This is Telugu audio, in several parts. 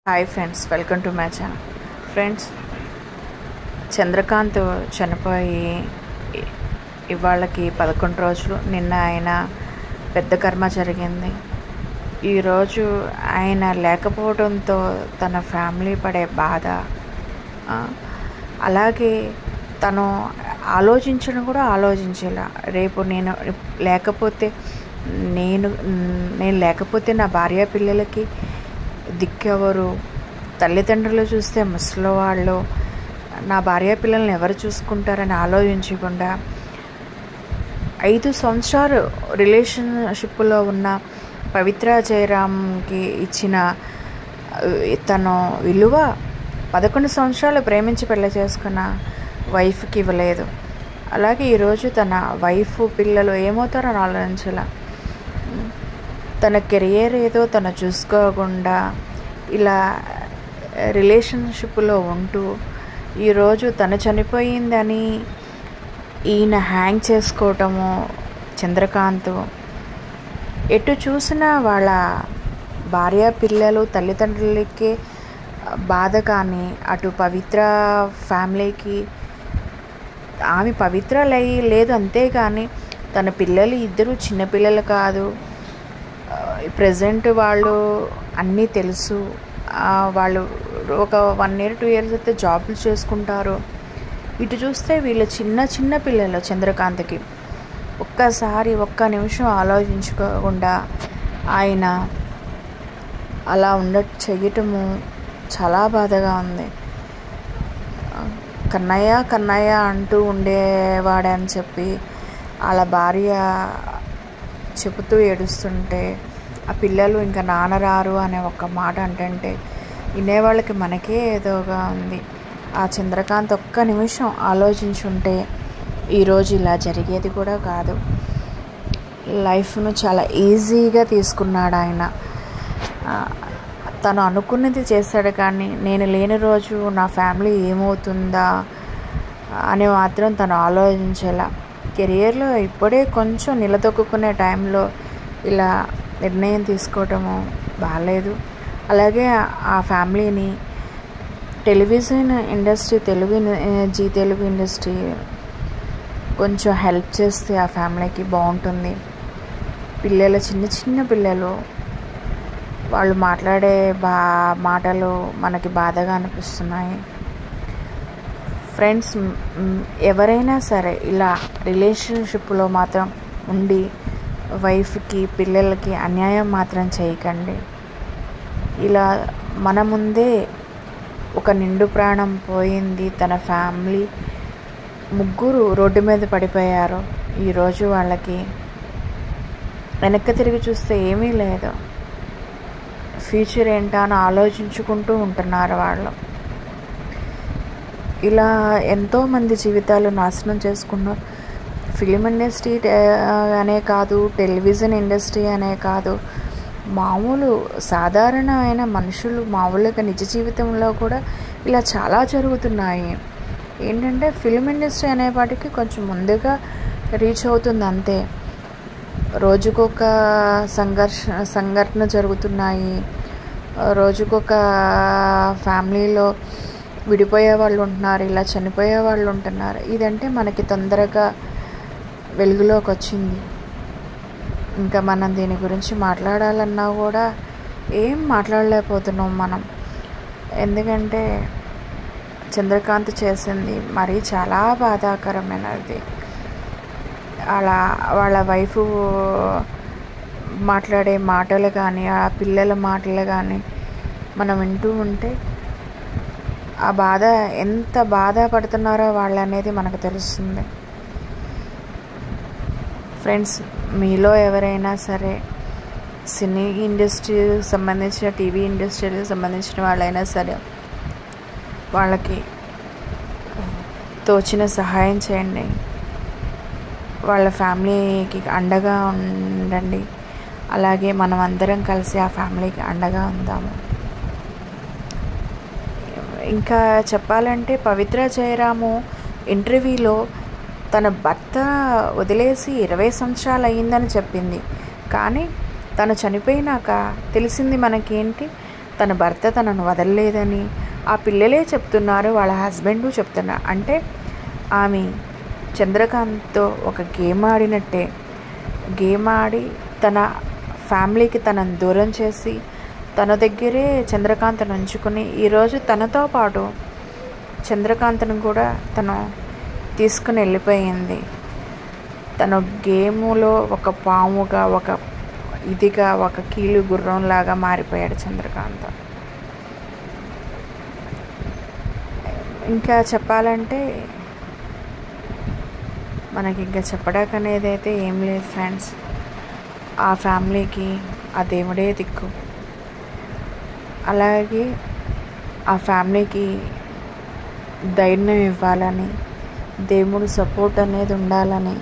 Hi friends, welcome to my channel. Friends, Chandrakant చనిపోయి ఇవాళకి 11 రోజులు. నిన్న ఆయన పెద్ద కర్మ జరిగింది. ఈరోజు ఆయన లేకపోవడంతో తన ఫ్యామిలీ పడే బాధ, అలాగే తను ఆలోచించడం కూడా ఆలోచించేలా, రేపు నేను లేకపోతే నా భార్య పిల్లలకి దిక్కెవరు, తల్లిదండ్రులు చూస్తే ముసలి వాళ్ళు, నా భార్య పిల్లల్ని ఎవరు చూసుకుంటారని ఆలోచించకుండా 5 సంవత్సరాలు రిలేషన్షిప్లో ఉన్న పవిత్ర జయరామ్కి ఇచ్చిన తను విలువ 11 సంవత్సరాలు ప్రేమించి పెళ్లి చేసుకున్న వైఫ్కి ఇవ్వలేదు. అలాగే ఈరోజు తన వైఫ్ పిల్లలు ఏమవుతారని ఆలోచించాల. తన కెరియర్ ఏదో తను చూసుకోకుండా ఇలా రిలేషన్షిప్లో ఉంటూ ఈరోజు తను చనిపోయిందని ఈయన హ్యాంగ్ చేసుకోవటము. చంద్రకాంత్ ఎటు చూసినా వాళ్ళ భార్య పిల్లలు తల్లిదండ్రులకి బాధ, కానీ అటు పవిత్ర ఫ్యామిలీకి ఆమె పవిత్ర లేదు. అంతేగాని తన పిల్లలు ఇద్దరు చిన్నపిల్లలు కాదు. ప్రజెంట్ వాళ్ళు అన్నీ తెలుసు. వాళ్ళు ఒక 1 year 2 years అయితే జాబులు చేసుకుంటారు. ఇటు చూస్తే వీళ్ళు చిన్న పిల్లలు. చంద్రకాంత్కి ఒక్క నిమిషం ఆలోచించుకోకుండా ఆయన అలా చెయ్యటము చాలా బాధగా ఉంది. కన్నయ్య అంటూ ఉండేవాడని చెప్పి వాళ్ళ భార్య చెబుతూ ఏడుస్తుంటే, ఆ పిల్లలు ఇంకా నాన్న రారు అనే ఒక్క మాట అంటే వినేవాళ్ళకి మనకే ఏదోగా ఉంది. ఆ చంద్రకాంత్ ఒక్క నిమిషం ఆలోచించుంటే ఈరోజు ఇలా జరిగేది కూడా కాదు. లైఫ్ను చాలా ఈజీగా తీసుకున్నాడు ఆయన. తను అనుకున్నది చేశాడు, కానీ నేను లేని రోజు నా ఫ్యామిలీ ఏమవుతుందా అని మాత్రం తను ఆలోచించేలా. కెరియర్లో ఇప్పుడే కొంచెం నిలదొక్కునే టైంలో ఇలా నిర్ణయం తీసుకోవటము బాగాలేదు. అలాగే ఆ ఫ్యామిలీని television industry, Zee Telugu industry కొంచెం హెల్ప్ చేస్తే ఆ ఫ్యామిలీకి బాగుంటుంది. పిల్లలు చిన్న పిల్లలు, వాళ్ళు మాట్లాడే మాటలు మనకి బాధగా అనిపిస్తున్నాయి. ఫ్రెండ్స్, ఎవరైనా సరే ఇలా రిలేషన్షిప్లో మాత్రం ఉండి వైఫ్కి పిల్లలకి అన్యాయం మాత్రం చేయకండి. ఇలా మన ముందే ఒక నిండు ప్రాణం పోయింది. తన ఫ్యామిలీ 3 రోడ్డు మీద పడిపోయారు. ఈరోజు వాళ్ళకి వెనక్కి తిరిగి చూస్తే ఏమీ లేదు. ఫ్యూచర్ ఏంటా అని ఆలోచించుకుంటూ ఉంటున్నారు వాళ్ళు. ఇలా ఎంతోమంది జీవితాలు నాశనం చేసుకున్నారు. ఫిలిం ఇండస్ట్రీ అనే కాదు, టెలివిజన్ ఇండస్ట్రీ అనే కాదు, మామూలు సాధారణమైన మనుషులు మామూలుగా నిజ జీవితంలో కూడా ఇలా చాలా జరుగుతున్నాయి. ఏంటంటే ఫిలిం ఇండస్ట్రీ అనేవాటికి కొంచెం ముందుగా రీచ్ అవుతుంది అంతే. రోజుకొక సంఘటన జరుగుతున్నాయి. రోజుకొక ఫ్యామిలీలో విడిపోయే వాళ్ళు ఉంటున్నారు, ఇలా చనిపోయే వాళ్ళు ఉంటున్నారు. ఇదంటే మనకి తొందరగా వెలుగులోకి వచ్చింది. ఇంకా మనం దీని గురించి మాట్లాడాలన్నా కూడా ఏం మాట్లాడలేకపోతున్నాం మనం. ఎందుకంటే చంద్రకాంత్ చేసింది మరీ చాలా బాధాకరమైనది. అలా వాళ్ళ వైఫ్ మాట్లాడే మాటలు కానీ, ఆ పిల్లల మాటలు కానీ మనం వింటూ ఉంటే ఆ బాధ ఎంత బాధపడుతున్నారో వాళ్ళు అనేది మనకు తెలుస్తుంది. ఫ్రెండ్స్, మీలో ఎవరైనా సరే సినీ ఇండస్ట్రీకి సంబంధించిన, టీవీ ఇండస్ట్రీకి సంబంధించిన వాళ్ళైనా సరే వాళ్ళకి తోచిన సహాయం చేయండి. వాళ్ళ ఫ్యామిలీకి అండగా ఉండండి. అలాగే మనం అందరం కలిసి ఆ ఫ్యామిలీకి అండగా ఉందాము. ఇంకా చెప్పాలంటే పవిత్ర జయరాము ఇంటర్వ్యూలో తన భర్త వదిలేసి 20 సంవత్సరాలు అయ్యిందని చెప్పింది. కానీ తను చనిపోయినాక తెలిసింది మనకేంటి, తన భర్త తనను వదలలేదని ఆ పిల్లలే చెప్తున్నారు, వాళ్ళ హస్బెండు చెప్తున్నారు. అంటే ఆమె చంద్రకాంత్తో ఒక గేమ్ ఆడినట్టే. గేమ్ ఆడి తన ఫ్యామిలీకి తనను దూరం చేసి తన దగ్గరే చంద్రకాంత్ను ఉంచుకుని ఈరోజు తనతో పాటు చంద్రకాంత్ను కూడా తను తీసుకుని వెళ్ళిపోయింది. తను గేములో ఒక పాముగా, ఒక కీలు గుర్రంలాగా మారిపోయాడు చంద్రకాంత్. ఇంకా చెప్పాలంటే మనకి ఇంకా చెప్పడానికి అనేది అయితే ఏం లేదు ఫ్రెండ్స్. ఆ ఫ్యామిలీకి ఆ దేవుడే దిక్కు. అలాగే ఆ ఫ్యామిలీకి ధైర్యం ఇవ్వాలని, దేవుడు సపోర్ట్ అనేది ఉండాలని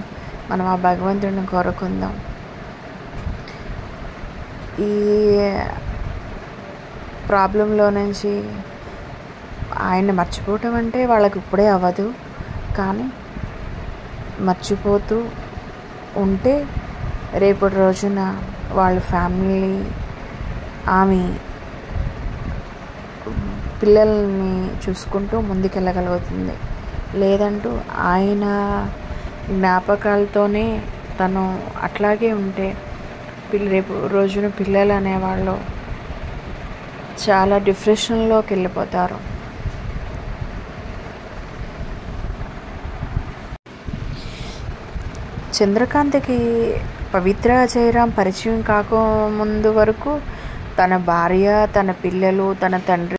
మనం ఆ భగవంతుడిని కోరుకుందాం. ఈ ప్రాబ్లంలో నుంచి ఆయన మర్చిపోవటం అంటే వాళ్ళకి ఇప్పుడే అవ్వదు, కానీ మర్చిపోతూ ఉంటే రేపటి రోజున వాళ్ళ ఫ్యామిలీ, ఆమె పిల్లల్ని చూసుకుంటూ ముందుకెళ్ళగలుగుతుంది. లేదంటూ ఆయన జ్ఞాపకాలతోనే తను అట్లాగే ఉంటే రేపు రోజున పిల్లలు అనేవాళ్ళు చాలా డిప్రెషన్లోకి వెళ్ళిపోతారు. చంద్రకాంత్కి పవిత్ర జయరాం పరిచయం కాకముందు వరకు తన భార్య, తన పిల్లలు, తన తండ్రి